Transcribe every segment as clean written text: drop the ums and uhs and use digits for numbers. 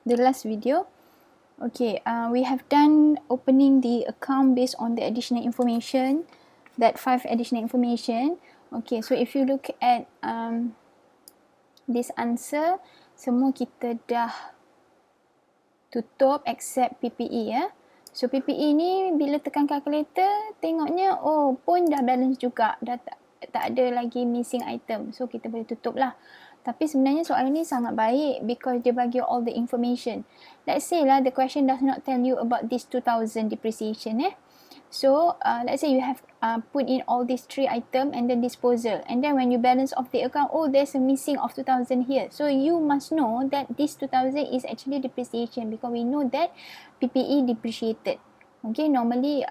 the last video. Okay, we have done opening the account based on the additional information, that 5 additional information. Okay, so if you look at this answer, semua kita dah tutup except PPE ya. So PPE ni bila tekan calculator tengoknya oh pun dah balance juga, dah tak ada lagi missing item. So kita boleh tutup lah. Tapi sebenarnya soalan ni sangat baik because dia bagi all the information. Let's say lah the question does not tell you about this 2000 depreciation So let's say you have put in all these 3 item and then disposal, and then when you balance off the account, oh there's a missing of 2000 here. So you must know that this 2000 is actually depreciation because we know that PPE depreciated. Okay, normally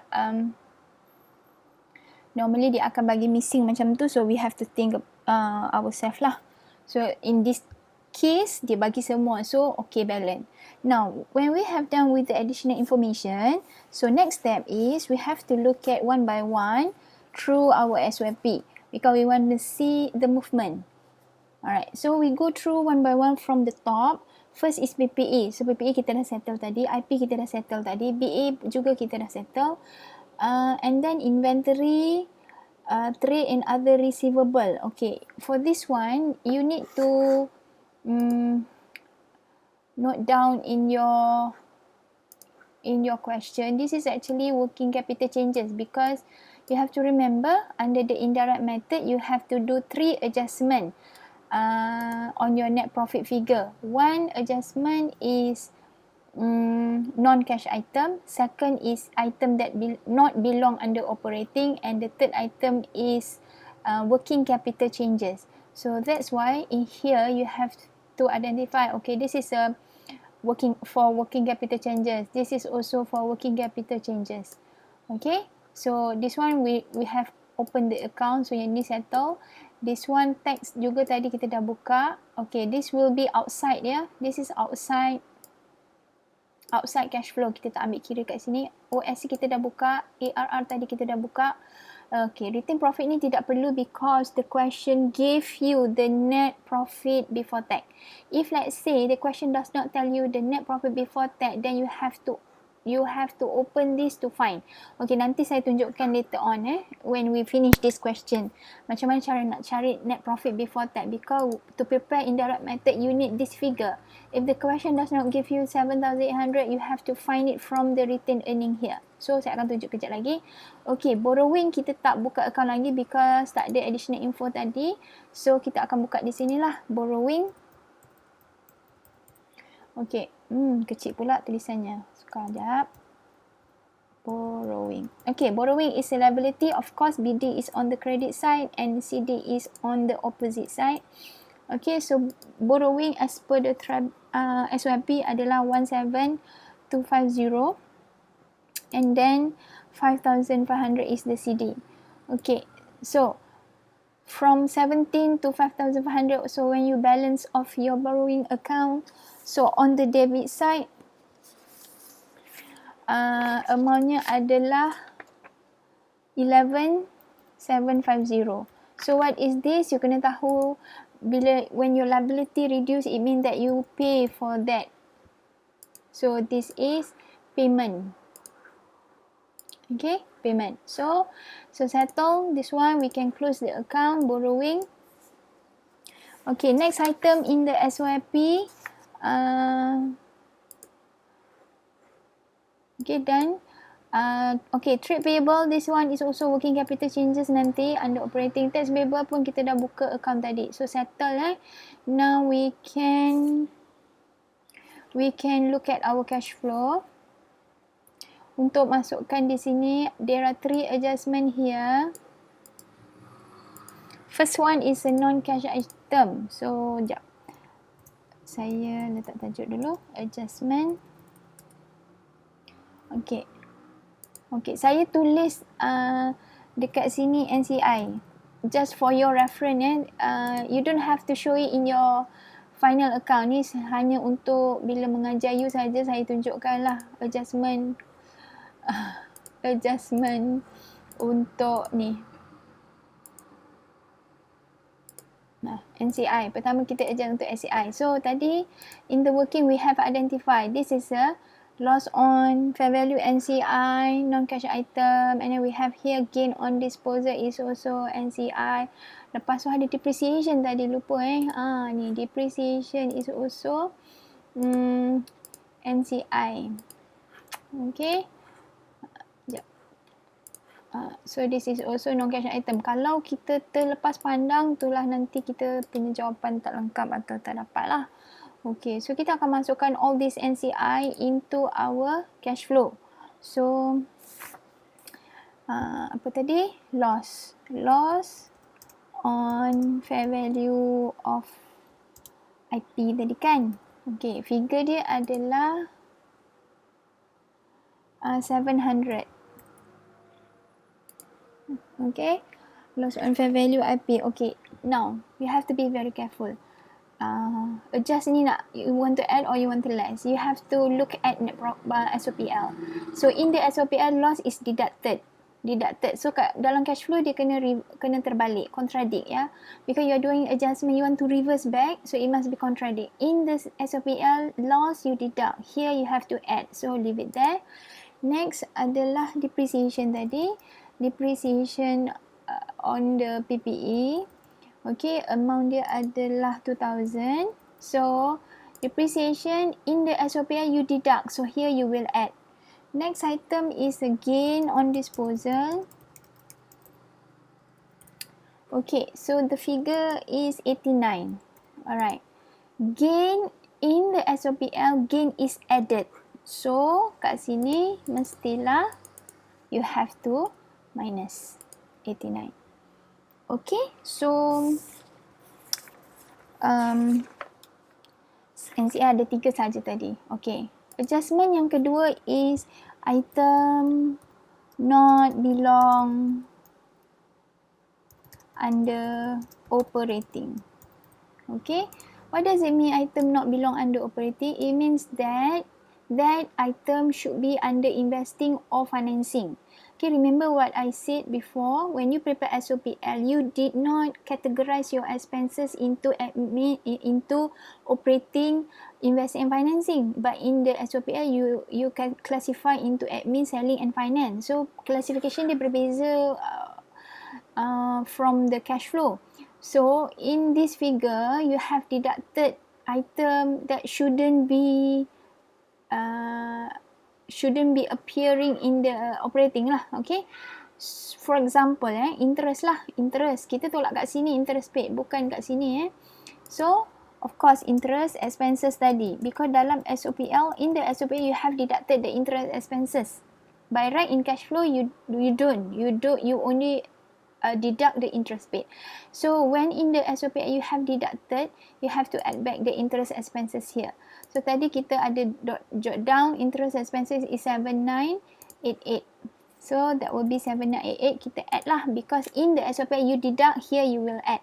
dia akan bagi missing macam tu, so we have to think ourselves lah. So in this case dia bagi semua, so okay, balance. Now when we have done with the additional information, so next step is we have to look at one by one through our SOP because we want to see the movement. Alright, so we go through one by one from the top. First is PPE. So PPE kita dah settle tadi, IP kita dah settle tadi, BA juga kita dah settle. And then inventory, trade and other receivable. Okay, for this one you need to note down in your question. This is actually working capital changes because you have to remember under the indirect method you have to do 3 adjustment on your net profit figure. One adjustment is non-cash item, second is item that not belong under operating, and the third item is working capital changes. So that's why in here you have to identify, okay, this is a working capital changes, this is also for working capital changes. Okay, so this one we have open the account, so yang ni settle. This one tax juga tadi kita dah buka. Okay, this will be outside this is outside cash flow, kita tak ambil kira kat sini. OSC kita dah buka, ARR tadi kita dah buka. Okay, retained profit ni tidak perlu because the question gave you the net profit before tax. If let's say the question does not tell you the net profit before tax, then you have to open this to find. Okay, nanti saya tunjukkan later on when we finish this question. Macam mana cara nak cari net profit before tax, because to prepare indirect method you need this figure. If the question does not give you 7,800, you have to find it from the retained earning here. So saya akan tunjuk kejap lagi. Okay, borrowing kita tak buka account lagi because tak ada additional info tadi. So kita akan buka di sinilah borrowing. Okay, kecil pula tulisannya. Sekejap. Borrowing. Okay, borrowing is a liability. Of course, BD is on the credit side and CD is on the opposite side. Okay, so borrowing as per the SOP adalah 17,250 and then 5,500 is the CD. Okay, so from 17 to 5,500, so when you balance off your borrowing account, so on the debit side amountnya adalah 11,750. So what is this? You kena tahu when your liability reduce, it means that you pay for that. So this is payment. Okay, payment. So settle this one, we can close the account borrowing. Okay, next item in the SOP. Okay, done. Okay, trade payable, this one is also working capital changes nanti under operating. Tax payable pun kita dah buka account tadi, so settle Now we can look at our cash flow. Untuk masukkan di sini, there are 3 adjustment here. First one is a non-cash item. So, sekejap. Saya letak tajuk dulu. Adjustment. Okay. Okay, saya tulis dekat sini NCI. Just for your reference you don't have to show it in your final account. Ni hanya untuk bila mengajar you saja saya tunjukkan lah adjustment untuk ni. Nah, NCI. Pertama kita adjust untuk NCI. So tadi in the working we have identified this is a loss on fair value NCI, non-cash item, and then we have here gain on disposal is also NCI. Lepas tu ada depreciation tadi lupa ni depreciation is also NCI. Okay. So this is also non-cash item. Kalau kita terlepas pandang, itulah nanti kita punya jawapan tak lengkap atau tak dapat lah. Okay, so kita akan masukkan all this NCI into our cash flow. So, apa tadi? Loss. Loss on fair value of IP tadi kan? Okay, figure dia adalah 700. Okay, loss on fair value IP. Okay, now you have to be very careful. Adjust ni nak you want to add or you want to less. You have to look at SOPL. So in the SOPL, loss is deducted. So kat dalam cash flow dia kena terbalik, contradict ya. Because you are doing adjustment, you want to reverse back, so it must be contradict. In this SOPL, loss you deduct. Here you have to add. So leave it there. Next adalah depreciation tadi. Depreciation on the PPE. Okay, amount dia adalah 2000. So, depreciation in the SOPL you deduct. So, here you will add. Next item is a gain on disposal. Okay, so the figure is 89. Alright. Gain in the SOPL, gain is added. So, kat sini mestilah you have to minus 89. Okay, so NCI ada 3 saja tadi. Okay, adjustment yang kedua is item not belong under operating. Okay, what does it mean item not belong under operating? It means that that item should be under investing or financing. Okay, remember what I said before, when you prepare SOPL, you did not categorize your expenses into operating, investing and financing. But in the SOPL, you can classify into admin, selling and finance. So, classification dia berbeza from the cash flow. So, in this figure, you have deducted item that shouldn't be appearing in the operating lah. Okay, for example interest lah, interest kita tolak kat sini, interest paid bukan kat sini So of course interest expenses tadi, because dalam SOPL, in the SOPL you have deducted the interest expenses. By right in cash flow you only deduct the interest paid. So when in the SOPL you have deducted, you have to add back the interest expenses here. So tadi kita ada jot down interest expenses is 7988. So that will be 7988. Kita add lah, because in the SOPL you deduct, here you will add.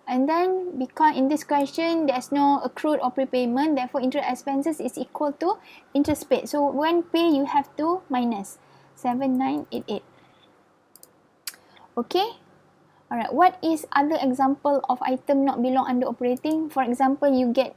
And then because in this question there's no accrued or prepayment, therefore interest expenses is equal to interest paid. So when pay you have to minus 7988. Okay. Alright. What is other example of item not belong under operating? For example, you get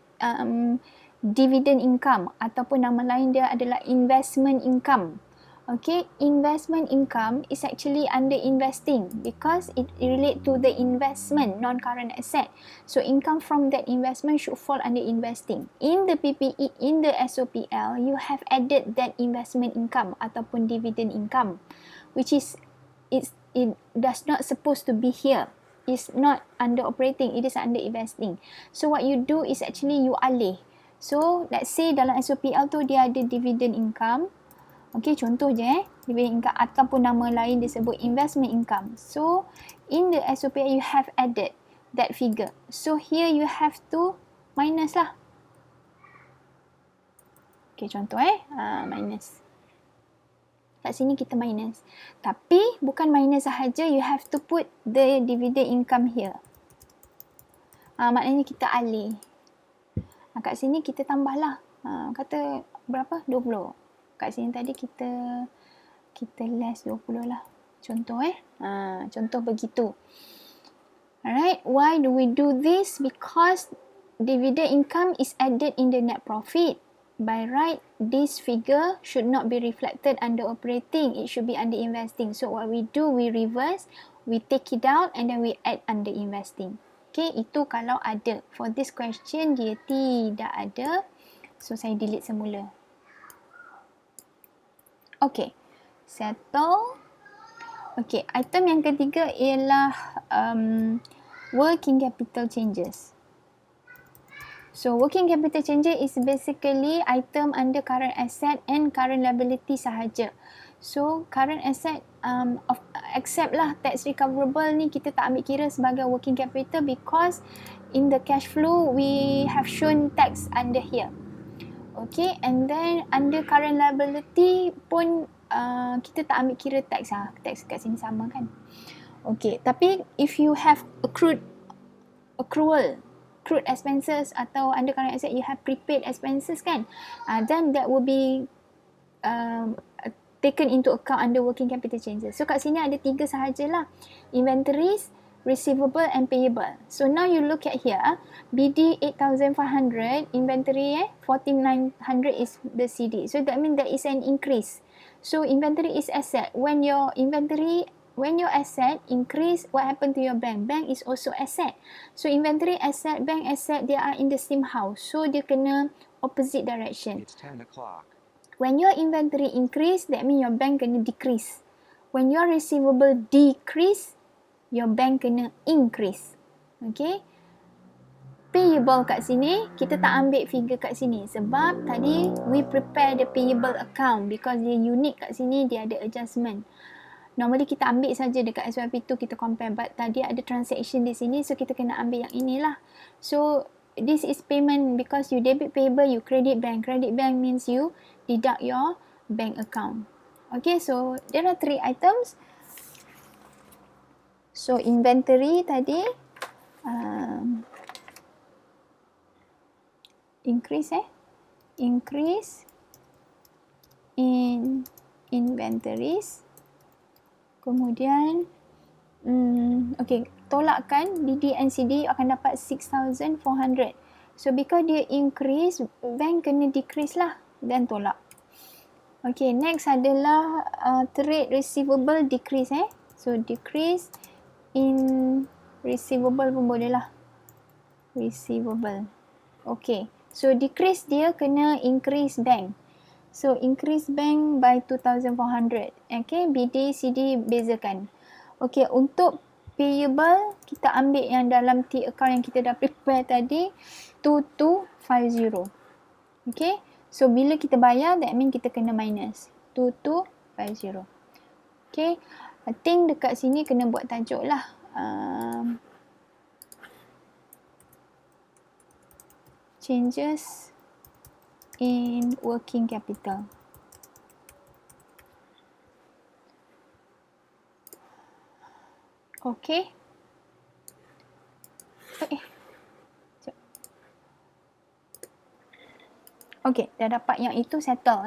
dividend income, ataupun nama lain dia adalah investment income. Okay, investment income is actually under investing because it relate to the investment, non-current asset. So income from that investment should fall under investing. In the PPE, in the SOPL, you have added that investment income ataupun dividend income, which is it does not supposed to be here. It's not under operating, it is under investing. So what you do is actually you alih. So, let's say dalam SOPL tu dia ada dividend income. Okay, contoh je dividend income ataupun nama lain disebut investment income. So, in the SOPL you have added that figure. So, here you have to minus lah. Okay, contoh minus. Kat sini kita minus. Tapi, bukan minus sahaja, you have to put the dividend income here. Maknanya kita alih. Kat sini kita tambahlah. Kata berapa? 20. Kat sini tadi kita less 20 lah. Contoh contoh begitu. Alright, why do we do this? Because dividend income is added in the net profit. By right, this figure should not be reflected under operating. It should be under investing. So what we do, we reverse, we take it out and then we add under investing. Okay, itu kalau ada. For this question, dia tidak ada. So saya delete semula. Okay, settle. Okay, item yang ketiga ialah working capital changes. So working capital changes is basically item under current asset and current liability sahaja. So current asset except lah tax recoverable ni kita tak ambil kira sebagai working capital because in the cash flow we have shown tax under here. Okay, and then under current liability pun kita tak ambil kira tax lah. Tax kat sini sama kan. Okay, tapi if you have accrued expenses atau under current asset you have prepaid expenses kan, then that will be taken into account under working capital changes. So kat sini ada tiga sahajalah, inventories, receivable and payable. So now you look at here, BD 8,500, inventory 14,900 is the CD. So that means there is an increase. So inventory is asset. When your asset increase, what happened to your bank? Bank is also asset. So inventory asset, bank asset, they are in the same house. So dia kena opposite direction. It's 10 o'clock. When your inventory increase, that means your bank kena decrease. When your receivable decrease, your bank kena increase. Okay. Payable kat sini, kita tak ambil figure kat sini. Sebab tadi, we prepare the payable account. Because dia unique kat sini, dia ada adjustment. Normally kita ambil saja dekat SYP tu, kita compare. But tadi ada transaction di sini, so kita kena ambil yang inilah. So, this is payment because you debit payable, you credit bank. Credit bank means you deduct your bank account. Okay, so there are 3 items. So inventory tadi increase in inventories. Kemudian okay, tolakkan DD and CD akan dapat 6,400. So because dia increase, bank kena decrease lah dan tolak. Okay, next adalah trade receivable decrease So decrease in receivable pun boleh lah. Receivable. Okay. So decrease dia kena increase bank. So increase bank by 2,400. Okay. BD, CD bezakan. Okay. Untuk payable, kita ambil yang dalam T account yang kita dah prepare tadi. 2250. Okay. So bila kita bayar, that means kita kena minus. 2250. Okay. I think dekat sini kena buat tajuk lah. Changes in working capital. Okay. Okay, dah dapat yang itu settle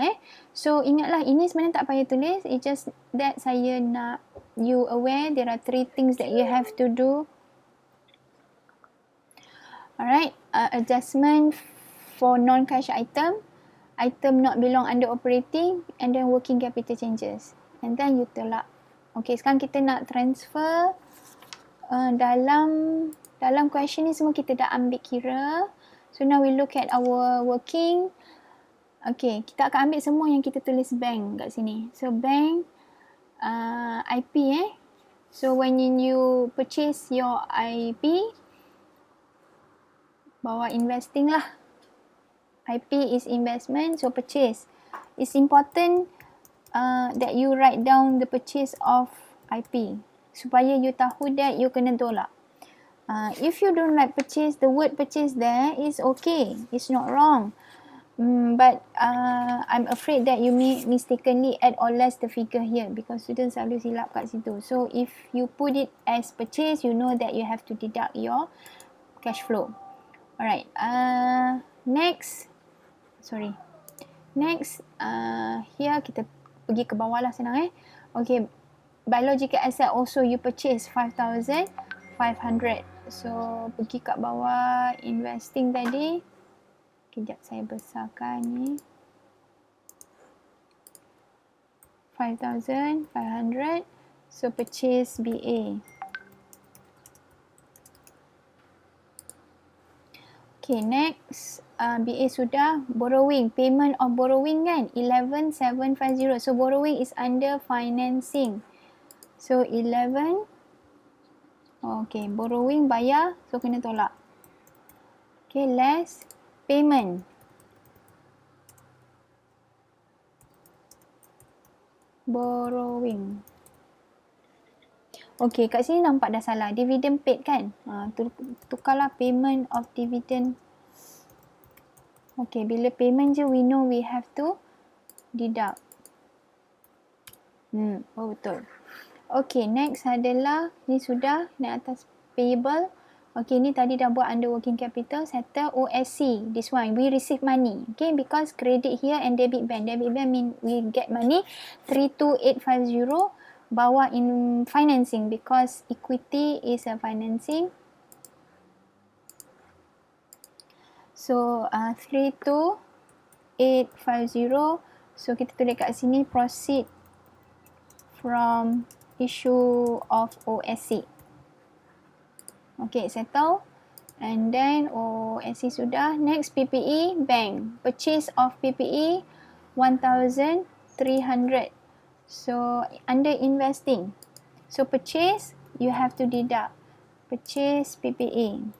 So ingatlah, ini sebenarnya tak payah tulis. It's just that saya nak you aware there are 3 things that you have to do. Alright, adjustment for non-cash item, item not belong under operating, and then working capital changes. And then you tolak. Okay, sekarang kita nak transfer dalam question ni semua kita dah ambil kira. So now we look at our working. Okay, kita akan ambil semua yang kita tulis bank kat sini. So bank, IP So when you purchase your IP, bawa investing lah. IP is investment, so purchase. It's important that you write down the purchase of IP. Supaya you tahu that you kena tolak. If you don't like purchase, the word purchase there is okay. It's not wrong. But I'm afraid that you may mistakenly add or less the figure here because students selalu silap kat situ. So if you put it as purchase, you know that you have to deduct your cash flow. Alright. Next, here kita pergi ke bawah lah senang Okay, biological asset also you purchase 5,000. 500. So pergi kat bawah investing tadi. Kejap saya besarkan ni. 5,500. So purchase BA. Okay, next BA sudah. Borrowing, payment of borrowing kan 11,750. So borrowing is under financing. So 11. Okay, borrowing bayar, so kena tolak. Okay, less payment. Borrowing. Okay, kat sini nampak dah salah. Dividend paid kan? Tukarlah payment of dividend. Okay, bila payment je we know we have to deduct. Oh betul. Okay, next adalah ni sudah naik atas payable. Okay, ni tadi dah buat under working capital. Settle OSC. This one, we receive money. Okay, because credit here and debit bank. Debit bank mean we get money. 32850 bawa in financing because equity is a financing. So, 32850. So, kita tulis kat sini proceed from issue of OSC. Okay, settle. And then OSC sudah. Next, PPE, bank. Purchase of PPE, 1,300. So, under investing. So, purchase, you have to deduct. Purchase PPE.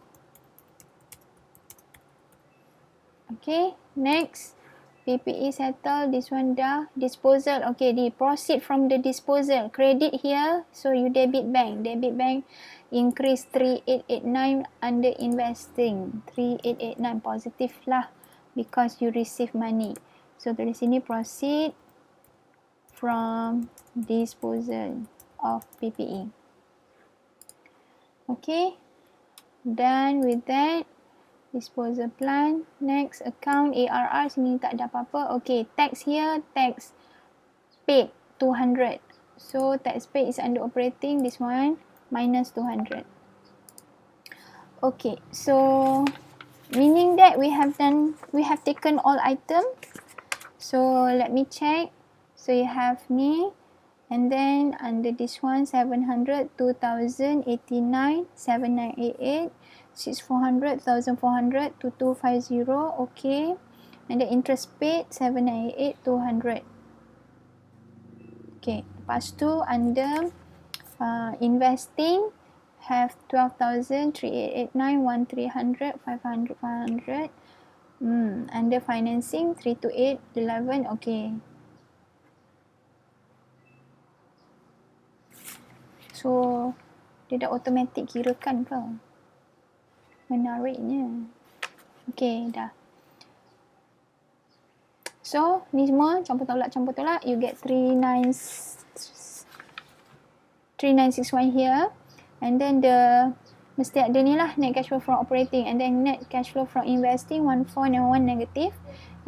Okay, next. PPE settle, this one dah. Disposal, okay, proceed from the disposal. Credit here, so you debit bank. Debit bank increase 3889 under investing. 3889 positive lah because you receive money. So dari sini proceed from disposal of PPE. Okay, done with that. Disposal plan. Next, account ARR. Sini tak ada apa-apa. Okay, tax here. Tax paid 200. So, tax paid is under operating. This one, minus 200. Okay, so, meaning that we have taken all item. So, let me check. So, you have ni. And then, under this one, 700, 2,000, 89, 7988. 6,400, 1,400, 2,250, okay. And the interest paid, 798, 200. Okay, lepas tu under investing, have 12,000, 3,889, 1,300, 500, 500. Under financing, 328, 11, okay. So, dia dah automatic kirakan ke? Menariknya. Okay, dah. So, ni semua campur tolak. You get 3961 here. And then mesti ada ni lah, net cash flow from operating. And then net cash flow from investing, 1491 negative.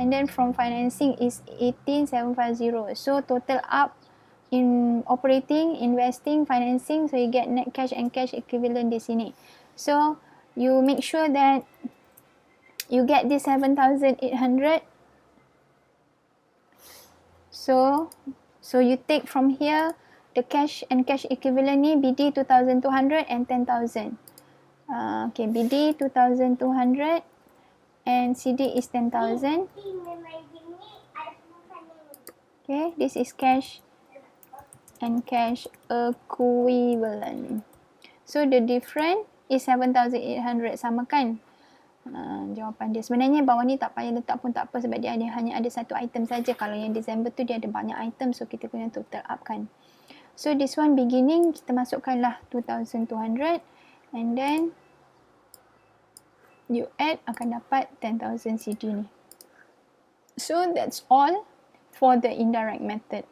And then from financing is 18750. So, total up in operating, investing, financing. So, you get net cash and cash equivalent di sini. So, you make sure that you get this 7,800. So you take from here the cash and cash equivalent ni BD 2,200 and 10,000. Okay, BD 2,200 and CD is 10,000. Okay, this is cash and cash equivalent. So the difference is 7,800, sama kan? Jawapan dia. Sebenarnya bawah ni tak payah letak pun tak apa sebab dia hanya ada satu item saja. Kalau yang December tu dia ada banyak item, so kita kena total up kan. So this one beginning kita masukkanlah 2,200 and then you add akan dapat 10,000 CD ni. So that's all for the indirect method.